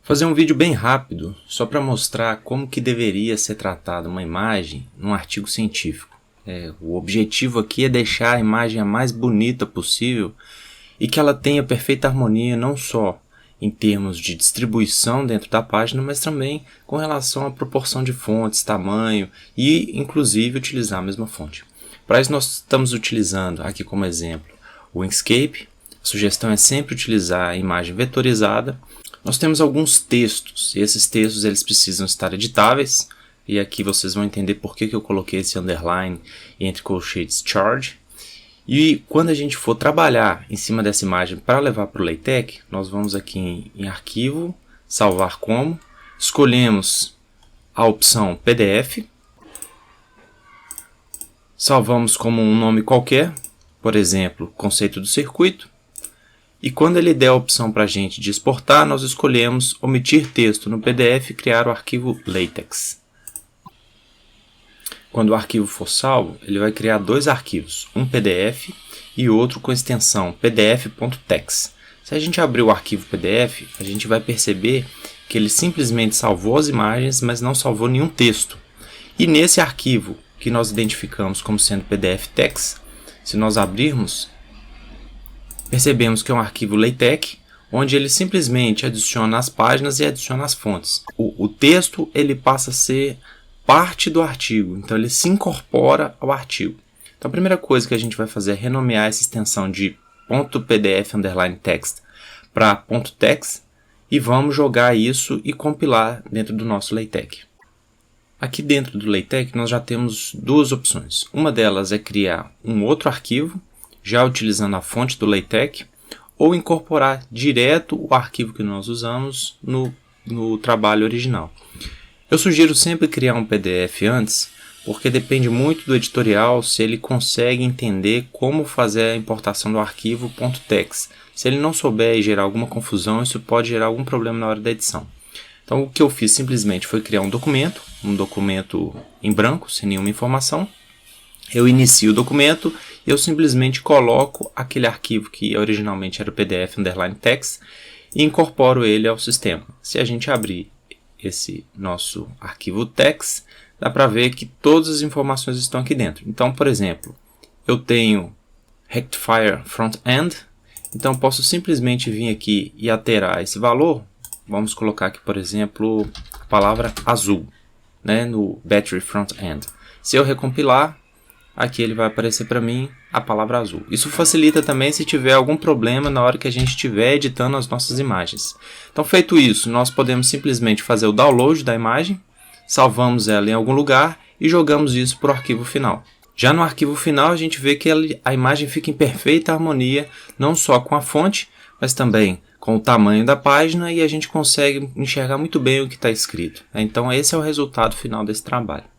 Fazer um vídeo bem rápido, só para mostrar como que deveria ser tratada uma imagem num artigo científico. O objetivo aqui é deixar a imagem a mais bonita possível e que ela tenha perfeita harmonia não só em termos de distribuição dentro da página, mas também com relação à proporção de fontes, tamanho e inclusive utilizar a mesma fonte. Para isso nós estamos utilizando aqui como exemplo o Inkscape. A sugestão é sempre utilizar a imagem vetorizada. Nós temos alguns textos, e esses textos eles precisam estar editáveis, e aqui vocês vão entender por que eu coloquei esse underline entre colchetes charge. E quando a gente for trabalhar em cima dessa imagem para levar para o LaTeX, nós vamos aqui em arquivo, salvar como, escolhemos a opção PDF, salvamos como um nome qualquer, por exemplo, conceito do circuito. E quando ele der a opção para a gente de exportar, nós escolhemos omitir texto no PDF e criar o arquivo LaTeX. Quando o arquivo for salvo, ele vai criar dois arquivos, um PDF e outro com extensão pdf.tex. Se a gente abrir o arquivo PDF, a gente vai perceber que ele simplesmente salvou as imagens, mas não salvou nenhum texto. E nesse arquivo que nós identificamos como sendo pdf.tex, se nós abrirmos, percebemos que é um arquivo LaTeX, onde ele simplesmente adiciona as páginas e adiciona as fontes. O texto ele passa a ser parte do artigo, então ele se incorpora ao artigo. Então a primeira coisa que a gente vai fazer é renomear essa extensão de .pdf_text para .tex e vamos jogar isso e compilar dentro do nosso LaTeX. Aqui dentro do LaTeX nós já temos duas opções. Uma delas é criar um outro arquivo, já utilizando a fonte do LaTeX, ou incorporar direto o arquivo que nós usamos no trabalho original. Eu sugiro sempre criar um PDF antes, porque depende muito do editorial se ele consegue entender como fazer a importação do arquivo .tex. Se ele não souber e gerar alguma confusão, isso pode gerar algum problema na hora da edição. Então o que eu fiz simplesmente foi criar um documento em branco, sem nenhuma informação. Eu inicio o documento e eu simplesmente coloco aquele arquivo que originalmente era o pdf_tex e incorporo ele ao sistema. Se a gente abrir esse nosso arquivo tex, dá para ver que todas as informações estão aqui dentro. Então, por exemplo, eu tenho rectifier front-end, então posso simplesmente vir aqui e alterar esse valor. Vamos colocar aqui, por exemplo, a palavra azul, no battery front-end. Se eu recompilar, aqui ele vai aparecer para mim a palavra azul. Isso facilita também se tiver algum problema na hora que a gente estiver editando as nossas imagens. Então, feito isso, nós podemos simplesmente fazer o download da imagem, salvamos ela em algum lugar e jogamos isso para o arquivo final. Já no arquivo final a gente vê que a imagem fica em perfeita harmonia, não só com a fonte, mas também com o tamanho da página, e a gente consegue enxergar muito bem o que está escrito. Então esse é o resultado final desse trabalho.